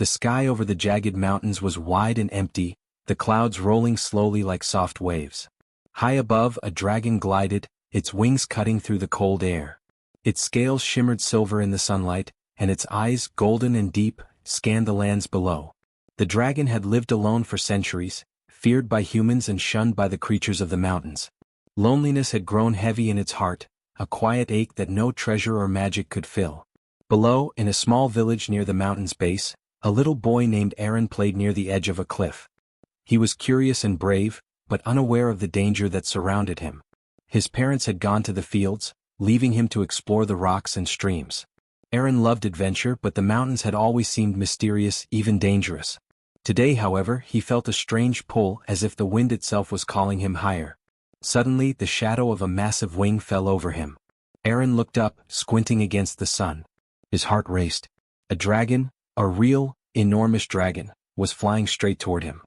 The sky over the jagged mountains was wide and empty, the clouds rolling slowly like soft waves. High above, a dragon glided, its wings cutting through the cold air. Its scales shimmered silver in the sunlight, and its eyes, golden and deep, scanned the lands below. The dragon had lived alone for centuries, feared by humans and shunned by the creatures of the mountains. Loneliness had grown heavy in its heart, a quiet ache that no treasure or magic could fill. Below, in a small village near the mountain's base, a little boy named Aaron played near the edge of a cliff. He was curious and brave, but unaware of the danger that surrounded him. His parents had gone to the fields, leaving him to explore the rocks and streams. Aaron loved adventure, but the mountains had always seemed mysterious, even dangerous. Today, however, he felt a strange pull, as if the wind itself was calling him higher. Suddenly, the shadow of a massive wing fell over him. Aaron looked up, squinting against the sun. His heart raced. A dragon, a real, enormous dragon, was flying straight toward him.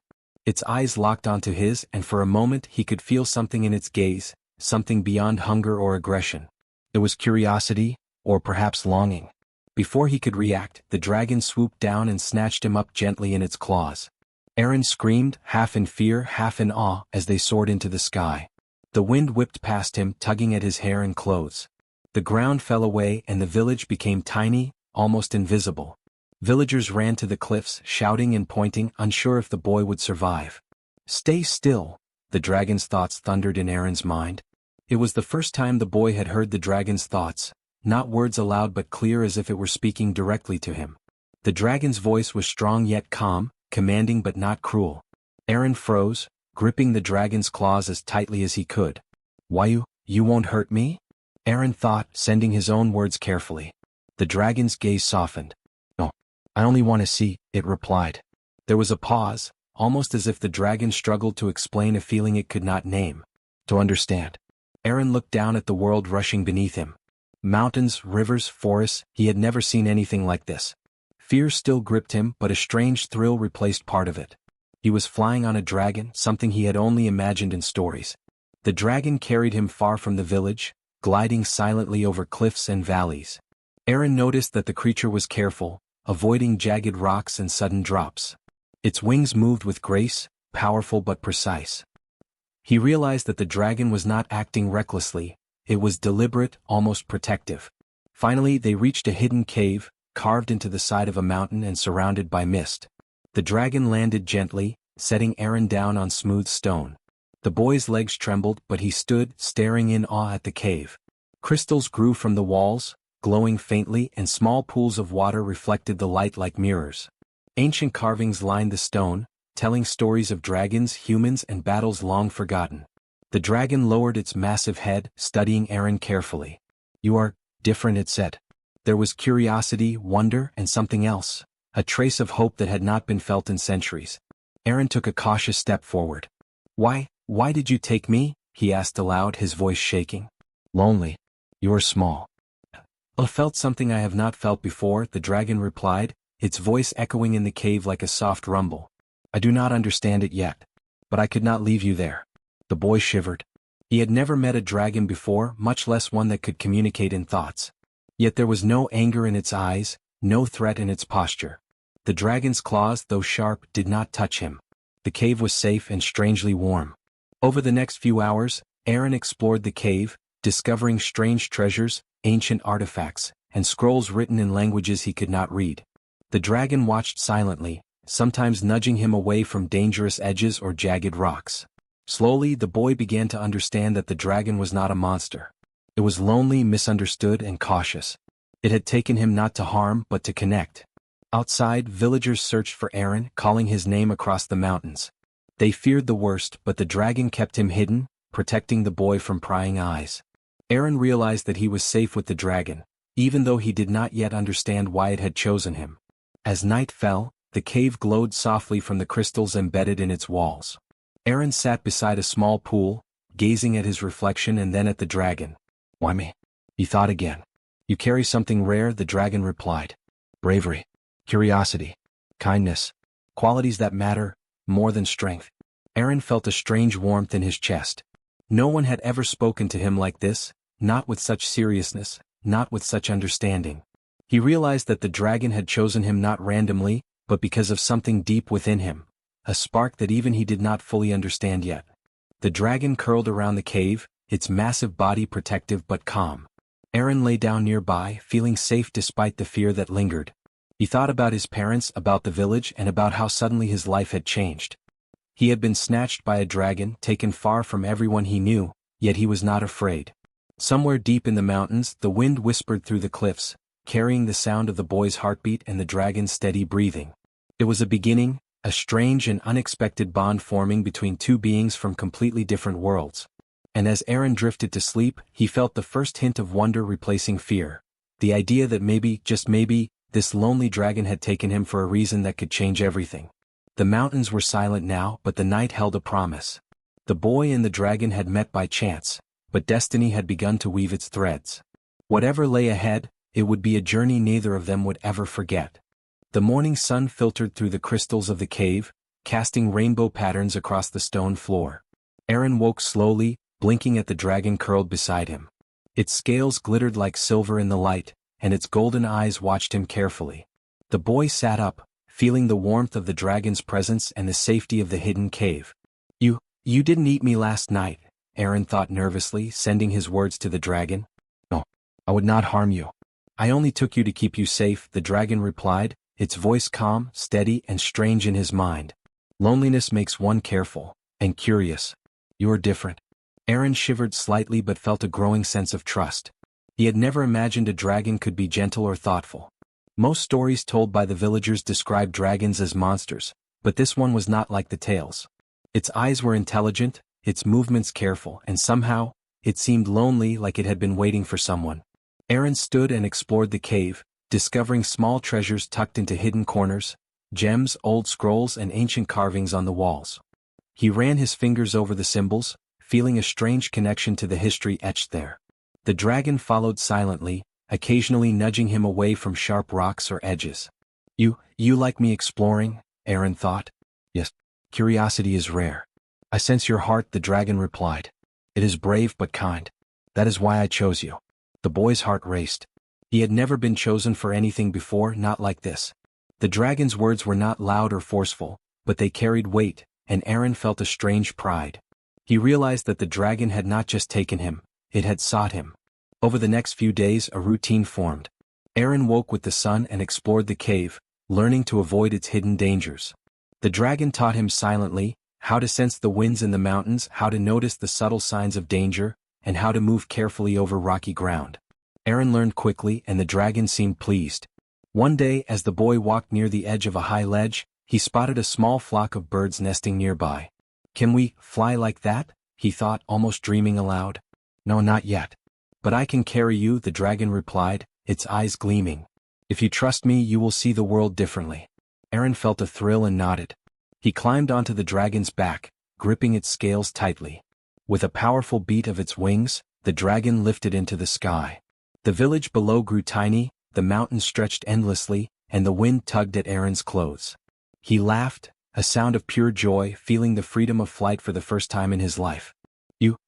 Its eyes locked onto his, and for a moment he could feel something in its gaze, something beyond hunger or aggression. It was curiosity, or perhaps longing. Before he could react, the dragon swooped down and snatched him up gently in its claws. Aaron screamed, half in fear, half in awe, as they soared into the sky. The wind whipped past him, tugging at his hair and clothes. The ground fell away and the village became tiny, almost invisible. Villagers ran to the cliffs, shouting and pointing, unsure if the boy would survive. "Stay still," the dragon's thoughts thundered in Aaron's mind. It was the first time the boy had heard the dragon's thoughts, not words aloud but clear as if it were speaking directly to him. The dragon's voice was strong yet calm, commanding but not cruel. Aaron froze, gripping the dragon's claws as tightly as he could. "Why you won't hurt me?" Aaron thought, sending his own words carefully. The dragon's gaze softened. "No, I only want to see," it replied. There was a pause, almost as if the dragon struggled to explain a feeling it could not name. "To understand." Aaron looked down at the world rushing beneath him. Mountains, rivers, forests, he had never seen anything like this. Fear still gripped him, but a strange thrill replaced part of it. He was flying on a dragon, something he had only imagined in stories. The dragon carried him far from the village, gliding silently over cliffs and valleys. Aaron noticed that the creature was careful, avoiding jagged rocks and sudden drops. Its wings moved with grace, powerful but precise. He realized that the dragon was not acting recklessly. It was deliberate, almost protective. Finally, they reached a hidden cave, carved into the side of a mountain and surrounded by mist. The dragon landed gently, setting Aaron down on smooth stone. The boy's legs trembled, but he stood, staring in awe at the cave. Crystals grew from the walls, glowing faintly, and small pools of water reflected the light like mirrors. Ancient carvings lined the stone, telling stories of dragons, humans, and battles long forgotten. The dragon lowered its massive head, studying Aaron carefully. "You are different," it said. There was curiosity, wonder, and something else, a trace of hope that had not been felt in centuries. Aaron took a cautious step forward. Why did you take me?" he asked aloud, his voice shaking. "Lonely. You are small." "I felt something I have not felt before," the dragon replied, its voice echoing in the cave like a soft rumble. "I do not understand it yet. But I could not leave you there." The boy shivered. He had never met a dragon before, much less one that could communicate in thoughts. Yet there was no anger in its eyes, no threat in its posture. The dragon's claws, though sharp, did not touch him. The cave was safe and strangely warm. Over the next few hours, Aaron explored the cave, discovering strange treasures, ancient artifacts, and scrolls written in languages he could not read. The dragon watched silently, sometimes nudging him away from dangerous edges or jagged rocks. Slowly, the boy began to understand that the dragon was not a monster. It was lonely, misunderstood, and cautious. It had taken him not to harm, but to connect. Outside, villagers searched for Aaron, calling his name across the mountains. They feared the worst, but the dragon kept him hidden, protecting the boy from prying eyes. Aaron realized that he was safe with the dragon, even though he did not yet understand why it had chosen him. As night fell, the cave glowed softly from the crystals embedded in its walls. Aaron sat beside a small pool, gazing at his reflection and then at the dragon. "Why me?" he thought again. "You carry something rare," the dragon replied. "Bravery, curiosity, kindness, qualities that matter more than strength." Aaron felt a strange warmth in his chest. No one had ever spoken to him like this, not with such seriousness, not with such understanding. He realized that the dragon had chosen him not randomly, but because of something deep within him, a spark that even he did not fully understand yet. The dragon curled around the cave, its massive body protective but calm. Aaron lay down nearby, feeling safe despite the fear that lingered. He thought about his parents, about the village, and about how suddenly his life had changed. He had been snatched by a dragon, taken far from everyone he knew, yet he was not afraid. Somewhere deep in the mountains, the wind whispered through the cliffs, carrying the sound of the boy's heartbeat and the dragon's steady breathing. It was a beginning, a strange and unexpected bond forming between two beings from completely different worlds. And as Aaron drifted to sleep, he felt the first hint of wonder replacing fear. The idea that maybe, just maybe, this lonely dragon had taken him for a reason that could change everything. The mountains were silent now, but the night held a promise. The boy and the dragon had met by chance, but destiny had begun to weave its threads. Whatever lay ahead, it would be a journey neither of them would ever forget. The morning sun filtered through the crystals of the cave, casting rainbow patterns across the stone floor. Aaron woke slowly, blinking at the dragon curled beside him. Its scales glittered like silver in the light, and its golden eyes watched him carefully. The boy sat up, feeling the warmth of the dragon's presence and the safety of the hidden cave. You didn't eat me last night, Aaron thought nervously, sending his words to the dragon. No, I would not harm you. I only took you to keep you safe, the dragon replied, its voice calm, steady, and strange in his mind. Loneliness makes one careful and curious. You are different. Aaron shivered slightly but felt a growing sense of trust. He had never imagined a dragon could be gentle or thoughtful. Most stories told by the villagers described dragons as monsters, but this one was not like the tales. Its eyes were intelligent, its movements careful, and somehow, it seemed lonely, like it had been waiting for someone. Aaron stood and explored the cave, discovering small treasures tucked into hidden corners, gems, old scrolls, and ancient carvings on the walls. He ran his fingers over the symbols, feeling a strange connection to the history etched there. The dragon followed silently, occasionally nudging him away from sharp rocks or edges. You like me exploring? Aaron thought. Yes. Curiosity is rare. I sense your heart, the dragon replied. It is brave but kind. That is why I chose you. The boy's heart raced. He had never been chosen for anything before, not like this. The dragon's words were not loud or forceful, but they carried weight, and Aaron felt a strange pride. He realized that the dragon had not just taken him, it had sought him. Over the next few days a routine formed. Aaron woke with the sun and explored the cave, learning to avoid its hidden dangers. The dragon taught him silently how to sense the winds in the mountains, how to notice the subtle signs of danger, and how to move carefully over rocky ground. Aaron learned quickly, and the dragon seemed pleased. One day, as the boy walked near the edge of a high ledge, he spotted a small flock of birds nesting nearby. Can we fly like that? He thought, almost dreaming aloud. No, not yet. But I can carry you, the dragon replied, its eyes gleaming. If you trust me, you will see the world differently. Aaron felt a thrill and nodded. He climbed onto the dragon's back, gripping its scales tightly. With a powerful beat of its wings, the dragon lifted into the sky. The village below grew tiny, the mountains stretched endlessly, and the wind tugged at Aaron's clothes. He laughed, a sound of pure joy, feeling the freedom of flight for the first time in his life.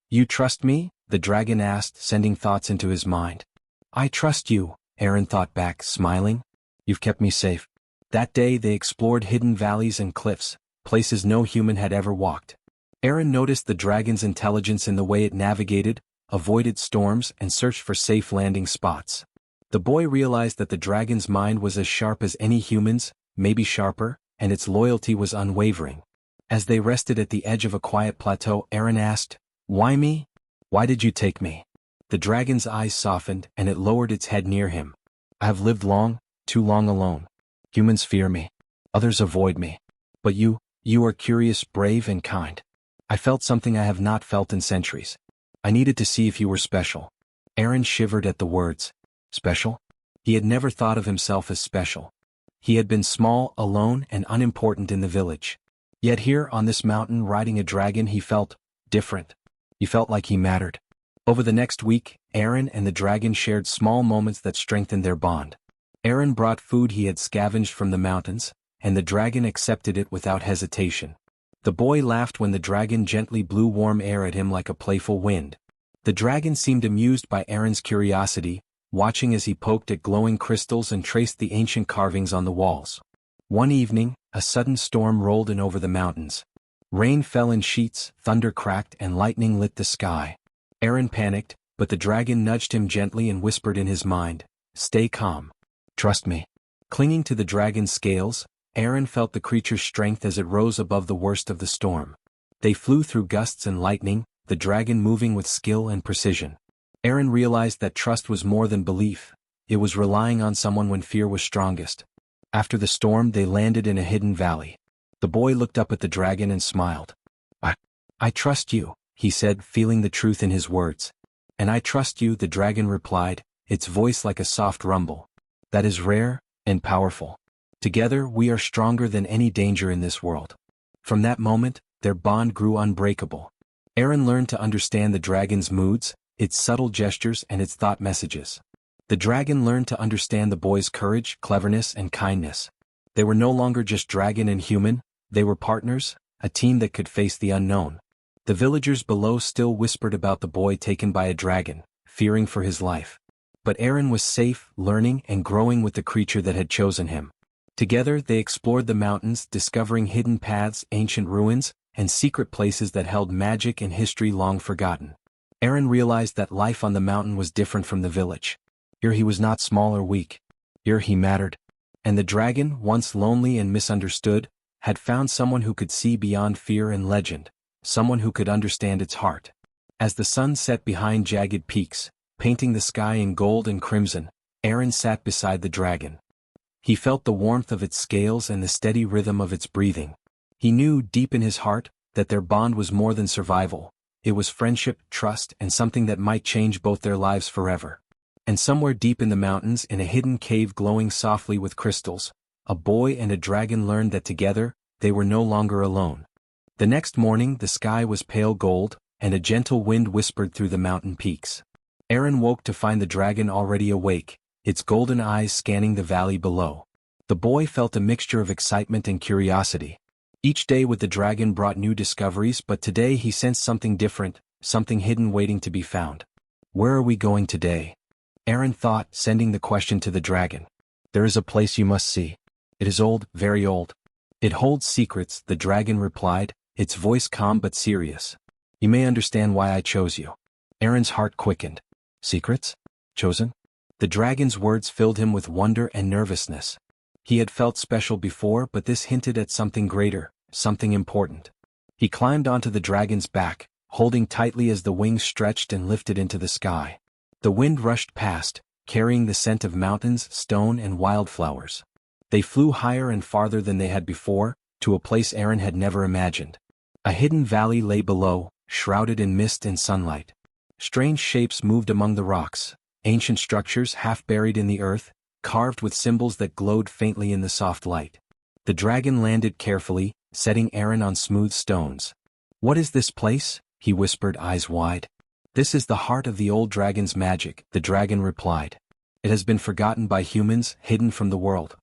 You trust me? The dragon asked, sending thoughts into his mind. I trust you, Aaron thought back, smiling. You've kept me safe. That day they explored hidden valleys and cliffs, places no human had ever walked. Aaron noticed the dragon's intelligence in the way it navigated, avoided storms, and searched for safe landing spots. The boy realized that the dragon's mind was as sharp as any human's, maybe sharper, and its loyalty was unwavering. As they rested at the edge of a quiet plateau, Aaron asked, Why me? Why did you take me? The dragon's eyes softened, and it lowered its head near him. I have lived long, too long alone. Humans fear me. Others avoid me. But you are curious, brave, and kind. I felt something I have not felt in centuries. I needed to see if you were special. Aaron shivered at the words. Special? He had never thought of himself as special. He had been small, alone, and unimportant in the village. Yet here, on this mountain, riding a dragon, he felt different. He felt like he mattered. Over the next week, Aaron and the dragon shared small moments that strengthened their bond. Aaron brought food he had scavenged from the mountains, and the dragon accepted it without hesitation. The boy laughed when the dragon gently blew warm air at him like a playful wind. The dragon seemed amused by Aaron's curiosity, watching as he poked at glowing crystals and traced the ancient carvings on the walls. One evening, a sudden storm rolled in over the mountains. Rain fell in sheets, thunder cracked, and lightning lit the sky. Aaron panicked, but the dragon nudged him gently and whispered in his mind, "Stay calm. Trust me." Clinging to the dragon's scales, Aaron felt the creature's strength as it rose above the worst of the storm. They flew through gusts and lightning, the dragon moving with skill and precision. Aaron realized that trust was more than belief. It was relying on someone when fear was strongest. After the storm, they landed in a hidden valley. The boy looked up at the dragon and smiled. I trust you," he said, feeling the truth in his words. "And I trust you," the dragon replied, its voice like a soft rumble. "That is rare and powerful. Together we are stronger than any danger in this world." From that moment, their bond grew unbreakable. Aaron learned to understand the dragon's moods, its subtle gestures, and its thought messages. The dragon learned to understand the boy's courage, cleverness, and kindness. They were no longer just dragon and human, they were partners, a team that could face the unknown. The villagers below still whispered about the boy taken by a dragon, fearing for his life. But Aaron was safe, learning and growing with the creature that had chosen him. Together they explored the mountains, discovering hidden paths, ancient ruins, and secret places that held magic and history long forgotten. Aaron realized that life on the mountain was different from the village. Here he was not small or weak. Here he mattered. And the dragon, once lonely and misunderstood, had found someone who could see beyond fear and legend, someone who could understand its heart. As the sun set behind jagged peaks, painting the sky in gold and crimson, Aaron sat beside the dragon. He felt the warmth of its scales and the steady rhythm of its breathing. He knew, deep in his heart, that their bond was more than survival. It was friendship, trust, and something that might change both their lives forever. And somewhere deep in the mountains, in a hidden cave glowing softly with crystals, a boy and a dragon learned that together, they were no longer alone. The next morning the sky was pale gold, and a gentle wind whispered through the mountain peaks. Aaron woke to find the dragon already awake, its golden eyes scanning the valley below. The boy felt a mixture of excitement and curiosity. Each day with the dragon brought new discoveries, but today he sensed something different, something hidden waiting to be found. "Where are we going today?" Aaron thought, sending the question to the dragon. "There is a place you must see. It is old, very old. It holds secrets," the dragon replied, its voice calm but serious. "You may understand why I chose you." Aaron's heart quickened. "Secrets? Chosen?" The dragon's words filled him with wonder and nervousness. He had felt special before, but this hinted at something greater, something important. He climbed onto the dragon's back, holding tightly as the wings stretched and lifted into the sky. The wind rushed past, carrying the scent of mountains, stone, and wildflowers. They flew higher and farther than they had before, to a place Aaron had never imagined. A hidden valley lay below, shrouded in mist and sunlight. Strange shapes moved among the rocks, ancient structures half buried in the earth, carved with symbols that glowed faintly in the soft light. The dragon landed carefully, setting Aaron on smooth stones. "What is this place?" he whispered, eyes wide. "This is the heart of the old dragon's magic," the dragon replied. "It has been forgotten by humans, hidden from the world.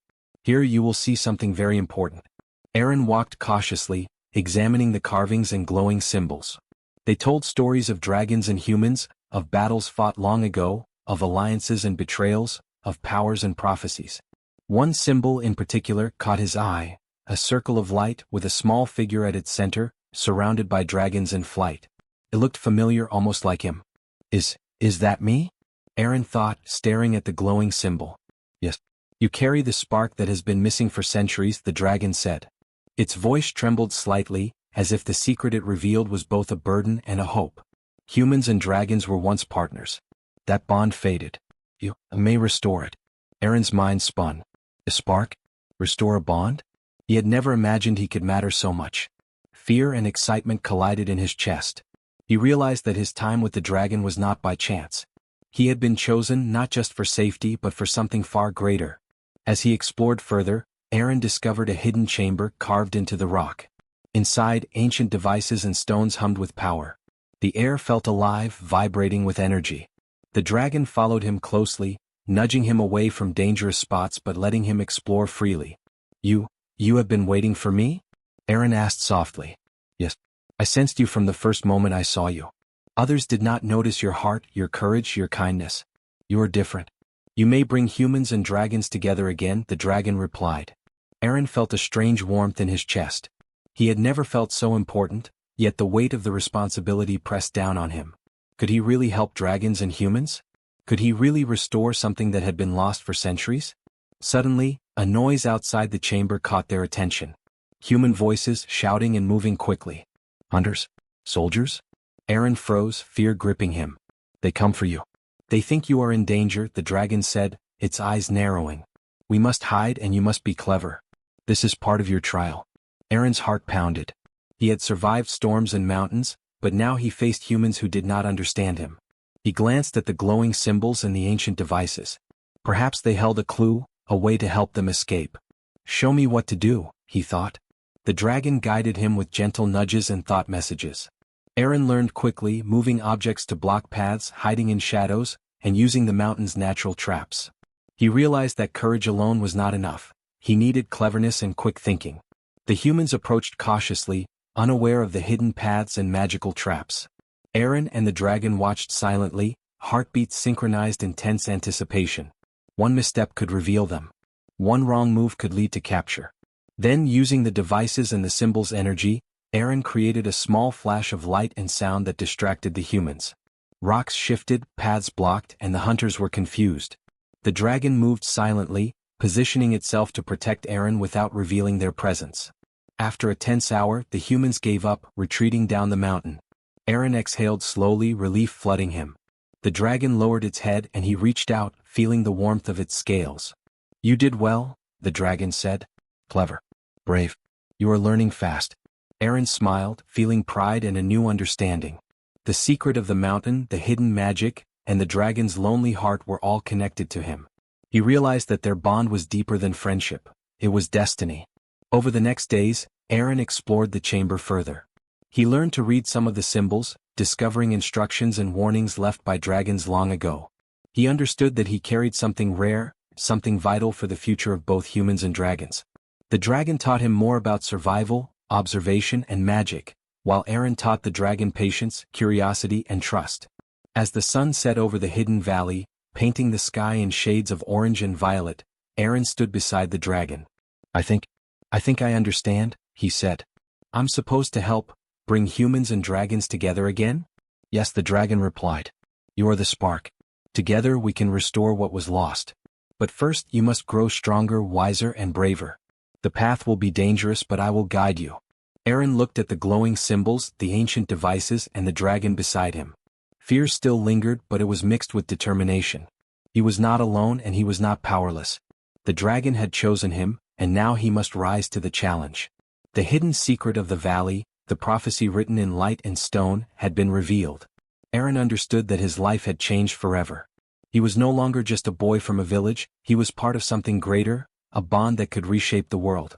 Here you will see something very important." Aaron walked cautiously, examining the carvings and glowing symbols. They told stories of dragons and humans, of battles fought long ago, of alliances and betrayals, of powers and prophecies. One symbol in particular caught his eye, a circle of light with a small figure at its center, surrounded by dragons in flight. It looked familiar, almost like him. Is that me?" Aaron thought, staring at the glowing symbol. "Yes. You carry the spark that has been missing for centuries," the dragon said. Its voice trembled slightly, as if the secret it revealed was both a burden and a hope. Humans and dragons were once partners. That bond faded. You may restore it. Aaron's mind spun. A spark? Restore a bond? He had never imagined he could matter so much. Fear and excitement collided in his chest. He realized that his time with the dragon was not by chance. He had been chosen not just for safety but for something far greater. As he explored further, Aaron discovered a hidden chamber carved into the rock. Inside, ancient devices and stones hummed with power. The air felt alive, vibrating with energy. The dragon followed him closely, nudging him away from dangerous spots but letting him explore freely. You have been waiting for me?" Aaron asked softly. "Yes. I sensed you from the first moment I saw you. Others did not notice your heart, your courage, your kindness. You are different. You may bring humans and dragons together again," the dragon replied. Aaron felt a strange warmth in his chest. He had never felt so important, yet the weight of the responsibility pressed down on him. Could he really help dragons and humans? Could he really restore something that had been lost for centuries? Suddenly, a noise outside the chamber caught their attention. Human voices shouting and moving quickly. Hunters? Soldiers? Aaron froze, fear gripping him. They come for you. They think you are in danger, the dragon said, its eyes narrowing. We must hide and you must be clever. This is part of your trial. Aaron's heart pounded. He had survived storms and mountains, but now he faced humans who did not understand him. He glanced at the glowing symbols and the ancient devices. Perhaps they held a clue, a way to help them escape. Show me what to do, he thought. The dragon guided him with gentle nudges and thought messages. Aaron learned quickly, moving objects to block paths, hiding in shadows, and using the mountain's natural traps. He realized that courage alone was not enough. He needed cleverness and quick thinking. The humans approached cautiously, unaware of the hidden paths and magical traps. Aaron and the dragon watched silently, heartbeats synchronized in tense anticipation. One misstep could reveal them. One wrong move could lead to capture. Then, using the devices and the symbol's energy, Aaron created a small flash of light and sound that distracted the humans. Rocks shifted, paths blocked, and the hunters were confused. The dragon moved silently, positioning itself to protect Aaron without revealing their presence. After a tense hour, the humans gave up, retreating down the mountain. Aaron exhaled slowly, relief flooding him. The dragon lowered its head and he reached out, feeling the warmth of its scales. You did well, the dragon said. Clever. Brave. You are learning fast. Aaron smiled, feeling pride and a new understanding. The secret of the mountain, the hidden magic, and the dragon's lonely heart were all connected to him. He realized that their bond was deeper than friendship. It was destiny. Over the next days, Aaron explored the chamber further. He learned to read some of the symbols, discovering instructions and warnings left by dragons long ago. He understood that he carried something rare, something vital for the future of both humans and dragons. The dragon taught him more about survival, observation, and magic, while Aaron taught the dragon patience, curiosity, and trust. As the sun set over the hidden valley, painting the sky in shades of orange and violet, Aaron stood beside the dragon. I think I understand, he said. I'm supposed to help, bring humans and dragons together again? Yes, the dragon replied. You are the spark. Together we can restore what was lost. But first you must grow stronger, wiser, and braver. The path will be dangerous, but I will guide you. Aaron looked at the glowing symbols, the ancient devices, and the dragon beside him. Fear still lingered, but it was mixed with determination. He was not alone and he was not powerless. The dragon had chosen him, and now he must rise to the challenge. The hidden secret of the valley, the prophecy written in light and stone, had been revealed. Aaron understood that his life had changed forever. He was no longer just a boy from a village, he was part of something greater, a bond that could reshape the world.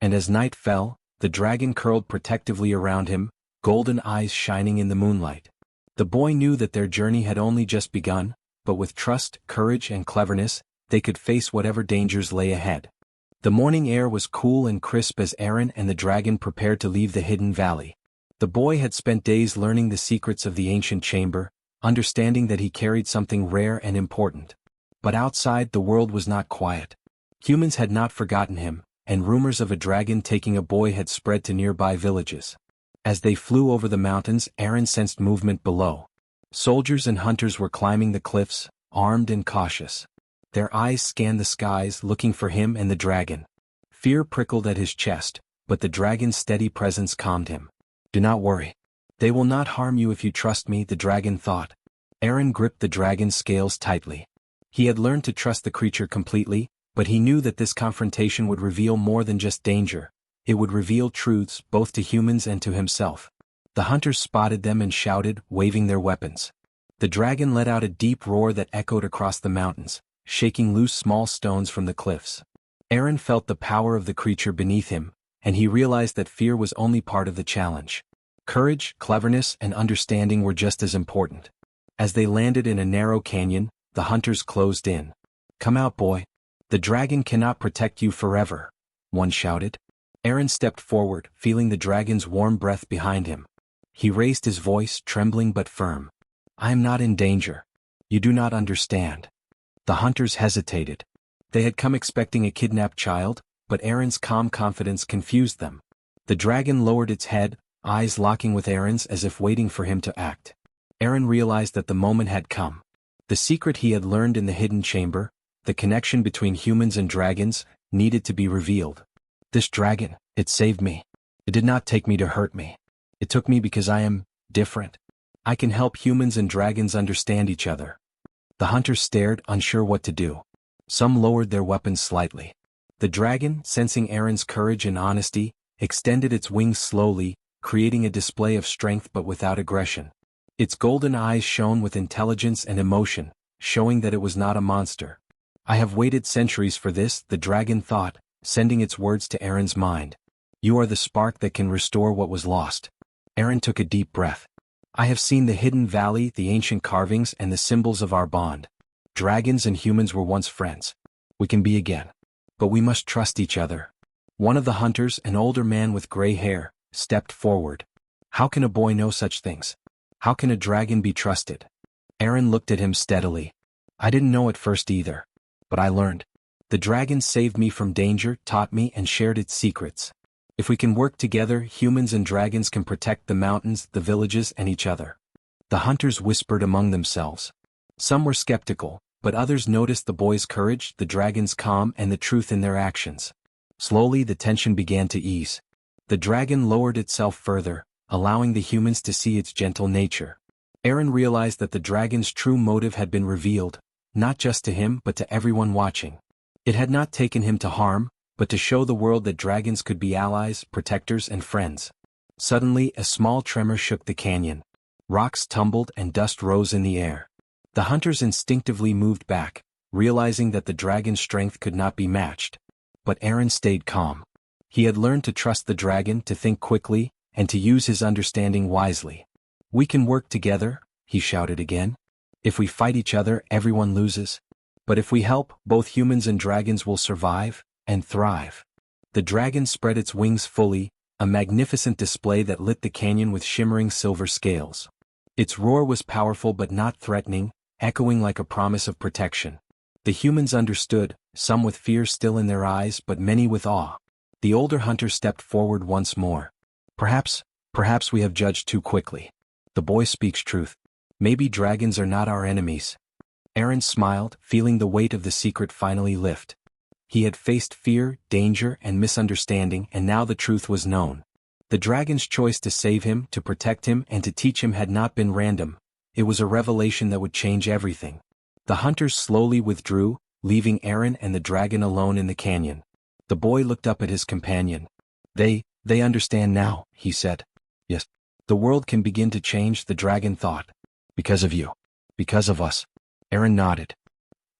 And as night fell, the dragon curled protectively around him, golden eyes shining in the moonlight. The boy knew that their journey had only just begun, but with trust, courage, and cleverness, they could face whatever dangers lay ahead. The morning air was cool and crisp as Aaron and the dragon prepared to leave the hidden valley. The boy had spent days learning the secrets of the ancient chamber, understanding that he carried something rare and important. But outside, the world was not quiet. Humans had not forgotten him, and rumors of a dragon taking a boy had spread to nearby villages. As they flew over the mountains, Aaron sensed movement below. Soldiers and hunters were climbing the cliffs, armed and cautious. Their eyes scanned the skies, looking for him and the dragon. Fear prickled at his chest, but the dragon's steady presence calmed him. Do not worry. They will not harm you if you trust me, the dragon thought. Aaron gripped the dragon's scales tightly. He had learned to trust the creature completely, but he knew that this confrontation would reveal more than just danger. It would reveal truths both to humans and to himself. The hunters spotted them and shouted, waving their weapons. The dragon let out a deep roar that echoed across the mountains, shaking loose small stones from the cliffs. Aaron felt the power of the creature beneath him, and he realized that fear was only part of the challenge. Courage, cleverness, and understanding were just as important. As they landed in a narrow canyon, the hunters closed in. Come out, boy. The dragon cannot protect you forever, one shouted. Aaron stepped forward, feeling the dragon's warm breath behind him. He raised his voice, trembling but firm. I am not in danger. You do not understand. The hunters hesitated. They had come expecting a kidnapped child, but Aaron's calm confidence confused them. The dragon lowered its head, eyes locking with Aaron's as if waiting for him to act. Aaron realized that the moment had come. The secret he had learned in the hidden chamber, the connection between humans and dragons, needed to be revealed. This dragon, it saved me. It did not take me to hurt me. It took me because I am different. I can help humans and dragons understand each other. The hunters stared, unsure what to do. Some lowered their weapons slightly. The dragon, sensing Aaron's courage and honesty, extended its wings slowly, creating a display of strength but without aggression. Its golden eyes shone with intelligence and emotion, showing that it was not a monster. I have waited centuries for this, the dragon thought, sending its words to Aaron's mind. You are the spark that can restore what was lost. Aaron took a deep breath. I have seen the hidden valley, the ancient carvings, and the symbols of our bond. Dragons and humans were once friends. We can be again. But we must trust each other. One of the hunters, an older man with gray hair, stepped forward. How can a boy know such things? How can a dragon be trusted? Aaron looked at him steadily. I didn't know at first either. But I learned. The dragon saved me from danger, taught me, and shared its secrets. If we can work together, humans and dragons can protect the mountains, the villages, and each other. The hunters whispered among themselves. Some were skeptical, but others noticed the boy's courage, the dragon's calm, and the truth in their actions. Slowly the tension began to ease. The dragon lowered itself further, allowing the humans to see its gentle nature. Aaron realized that the dragon's true motive had been revealed, not just to him but to everyone watching. It had not taken him to harm, but to show the world that dragons could be allies, protectors, and friends. Suddenly, a small tremor shook the canyon. Rocks tumbled and dust rose in the air. The hunters instinctively moved back, realizing that the dragon's strength could not be matched. But Aaron stayed calm. He had learned to trust the dragon, to think quickly, and to use his understanding wisely. We can work together, he shouted again. If we fight each other, everyone loses. But if we help, both humans and dragons will survive and thrive. The dragon spread its wings fully, a magnificent display that lit the canyon with shimmering silver scales. Its roar was powerful but not threatening, echoing like a promise of protection. The humans understood, some with fear still in their eyes but many with awe. The older hunter stepped forward once more. Perhaps we have judged too quickly. The boy speaks truth. Maybe dragons are not our enemies. Aaron smiled, feeling the weight of the secret finally lift. He had faced fear, danger, and misunderstanding, and now the truth was known. The dragon's choice to save him, to protect him, and to teach him had not been random. It was a revelation that would change everything. The hunters slowly withdrew, leaving Aaron and the dragon alone in the canyon. The boy looked up at his companion. They understand now, he said. Yes. The world can begin to change, the dragon thought. Because of you. Because of us. Aaron nodded.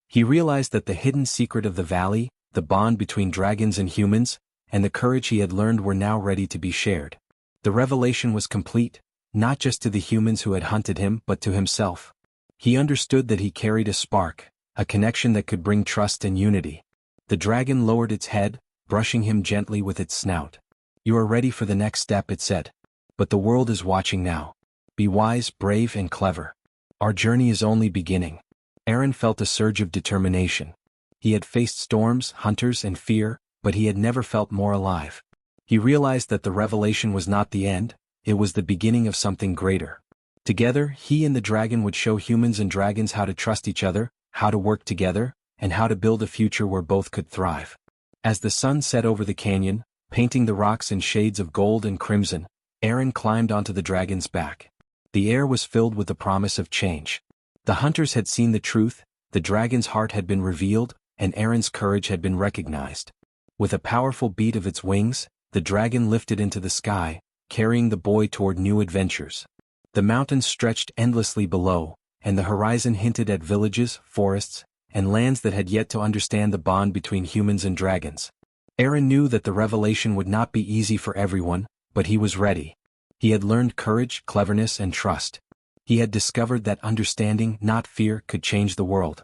He realized that the hidden secret of the valley, the bond between dragons and humans, and the courage he had learned were now ready to be shared. The revelation was complete, not just to the humans who had hunted him but to himself. He understood that he carried a spark, a connection that could bring trust and unity. The dragon lowered its head, brushing him gently with its snout. You are ready for the next step, it said. But the world is watching now. Be wise, brave, and clever. Our journey is only beginning. Aaron felt a surge of determination. He had faced storms, hunters, and fear, but he had never felt more alive. He realized that the revelation was not the end, it was the beginning of something greater. Together, he and the dragon would show humans and dragons how to trust each other, how to work together, and how to build a future where both could thrive. As the sun set over the canyon, painting the rocks in shades of gold and crimson, Aaron climbed onto the dragon's back. The air was filled with the promise of change. The hunters had seen the truth, the dragon's heart had been revealed, and Aaron's courage had been recognized. With a powerful beat of its wings, the dragon lifted into the sky, carrying the boy toward new adventures. The mountains stretched endlessly below, and the horizon hinted at villages, forests, and lands that had yet to understand the bond between humans and dragons. Aaron knew that the revelation would not be easy for everyone, but he was ready. He had learned courage, cleverness, and trust. He had discovered that understanding, not fear, could change the world.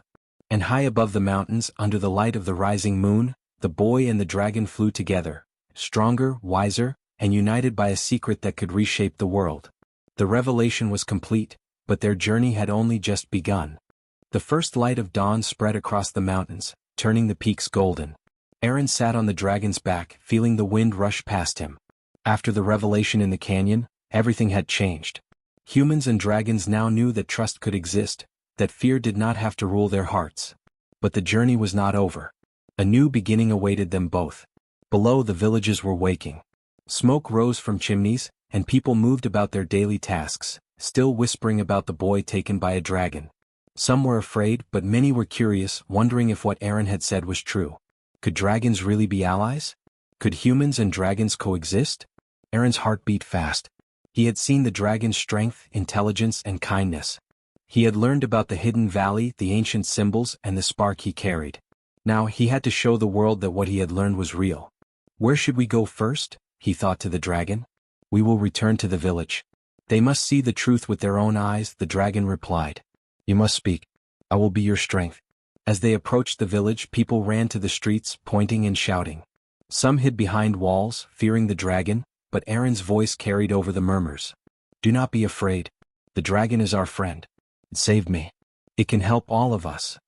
And high above the mountains, under the light of the rising moon, the boy and the dragon flew together, stronger, wiser, and united by a secret that could reshape the world. The revelation was complete, but their journey had only just begun. The first light of dawn spread across the mountains, turning the peaks golden. Aaron sat on the dragon's back, feeling the wind rush past him. After the revelation in the canyon, everything had changed. Humans and dragons now knew that trust could exist, that fear did not have to rule their hearts. But the journey was not over. A new beginning awaited them both. Below, the villages were waking. Smoke rose from chimneys, and people moved about their daily tasks, still whispering about the boy taken by a dragon. Some were afraid, but many were curious, wondering if what Aaron had said was true. Could dragons really be allies? Could humans and dragons coexist? Aaron's heart beat fast. He had seen the dragon's strength, intelligence, and kindness. He had learned about the hidden valley, the ancient symbols, and the spark he carried. Now he had to show the world that what he had learned was real. Where should we go first? He thought to the dragon. We will return to the village. They must see the truth with their own eyes, the dragon replied. You must speak. I will be your strength. As they approached the village, people ran to the streets, pointing and shouting. Some hid behind walls, fearing the dragon, but Aaron's voice carried over the murmurs. Do not be afraid. The dragon is our friend. It saved me. It can help all of us.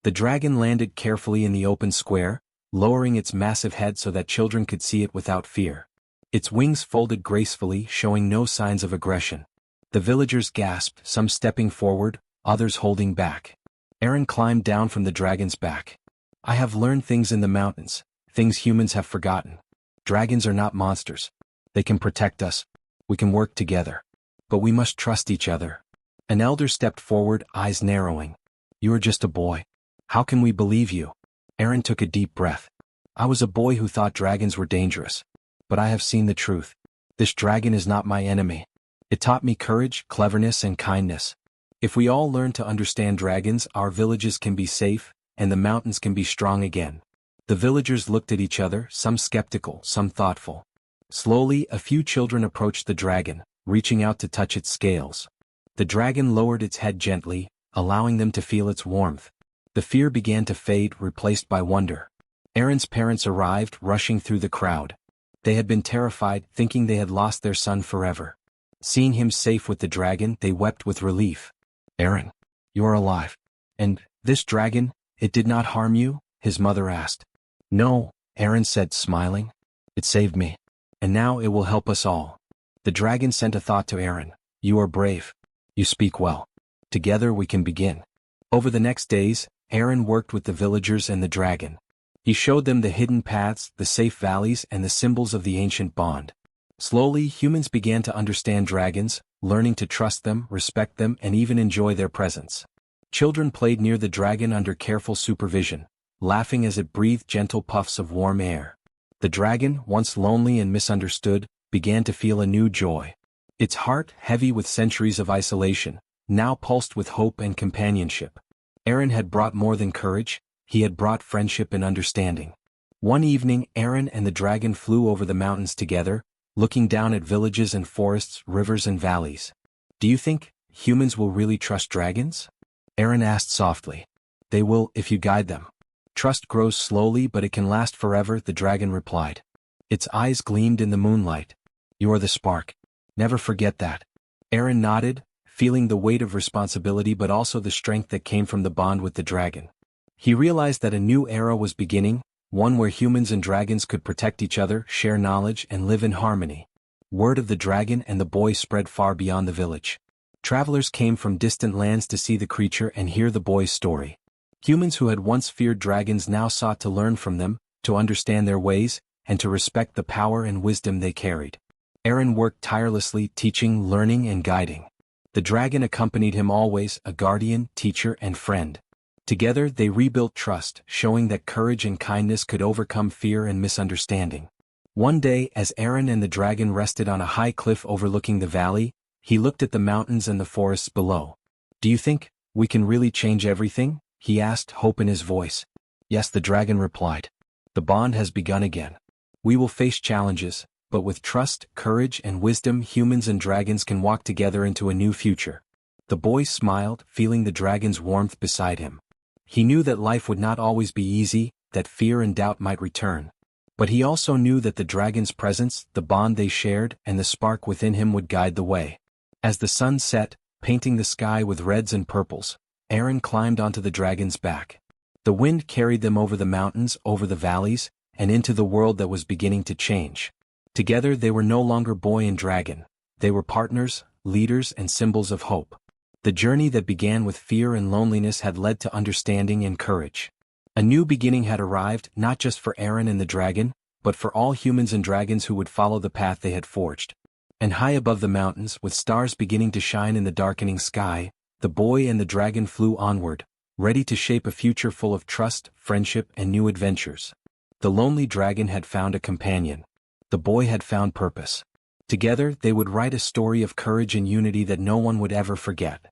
The dragon landed carefully in the open square, lowering its massive head so that children could see it without fear. Its wings folded gracefully, showing no signs of aggression. The villagers gasped, some stepping forward, others holding back. Aaron climbed down from the dragon's back. I have learned things in the mountains, things humans have forgotten. Dragons are not monsters. They can protect us. We can work together. But we must trust each other. An elder stepped forward, eyes narrowing. You are just a boy. How can we believe you? Aaron took a deep breath. I was a boy who thought dragons were dangerous. But I have seen the truth. This dragon is not my enemy. It taught me courage, cleverness, and kindness. If we all learn to understand dragons, our villages can be safe, and the mountains can be strong again. The villagers looked at each other, some skeptical, some thoughtful. Slowly, a few children approached the dragon, reaching out to touch its scales. The dragon lowered its head gently, allowing them to feel its warmth. The fear began to fade, replaced by wonder. Aaron's parents arrived, rushing through the crowd. They had been terrified, thinking they had lost their son forever. Seeing him safe with the dragon, they wept with relief. Aaron, you are alive. And this dragon, it did not harm you? His mother asked. No, Aaron said, smiling. It saved me. And now it will help us all. The dragon sent a thought to Aaron. You are brave. You speak well. Together we can begin. Over the next days, Aaron worked with the villagers and the dragon. He showed them the hidden paths, the safe valleys, and the symbols of the ancient bond. Slowly, humans began to understand dragons, learning to trust them, respect them, and even enjoy their presence. Children played near the dragon under careful supervision, laughing as it breathed gentle puffs of warm air. The dragon, once lonely and misunderstood, began to feel a new joy. Its heart, heavy with centuries of isolation, now pulsed with hope and companionship. Aaron had brought more than courage, he had brought friendship and understanding. One evening, Aaron and the dragon flew over the mountains together, looking down at villages and forests, rivers and valleys. Do you think humans will really trust dragons? Aaron asked softly. They will, if you guide them. Trust grows slowly, but it can last forever, the dragon replied. Its eyes gleamed in the moonlight. You are the spark. Never forget that. Aaron nodded, feeling the weight of responsibility but also the strength that came from the bond with the dragon. He realized that a new era was beginning, one where humans and dragons could protect each other, share knowledge, and live in harmony. Word of the dragon and the boy spread far beyond the village. Travelers came from distant lands to see the creature and hear the boy's story. Humans who had once feared dragons now sought to learn from them, to understand their ways, and to respect the power and wisdom they carried. Aaron worked tirelessly, teaching, learning, and guiding. The dragon accompanied him always, a guardian, teacher, and friend. Together they rebuilt trust, showing that courage and kindness could overcome fear and misunderstanding. One day, as Aaron and the dragon rested on a high cliff overlooking the valley, he looked at the mountains and the forests below. Do you think we can really change everything? He asked, hope in his voice. Yes, the dragon replied. The bond has begun again. We will face challenges, but with trust, courage, and wisdom, humans and dragons can walk together into a new future. The boy smiled, feeling the dragon's warmth beside him. He knew that life would not always be easy, that fear and doubt might return. But he also knew that the dragon's presence, the bond they shared, and the spark within him would guide the way. As the sun set, painting the sky with reds and purples, Aaron climbed onto the dragon's back. The wind carried them over the mountains, over the valleys, and into the world that was beginning to change. Together they were no longer boy and dragon. They were partners, leaders and symbols of hope. The journey that began with fear and loneliness had led to understanding and courage. A new beginning had arrived, not just for Aaron and the dragon, but for all humans and dragons who would follow the path they had forged. And high above the mountains, with stars beginning to shine in the darkening sky, the boy and the dragon flew onward, ready to shape a future full of trust, friendship and new adventures. The lonely dragon had found a companion. The boy had found purpose. Together they would write a story of courage and unity that no one would ever forget.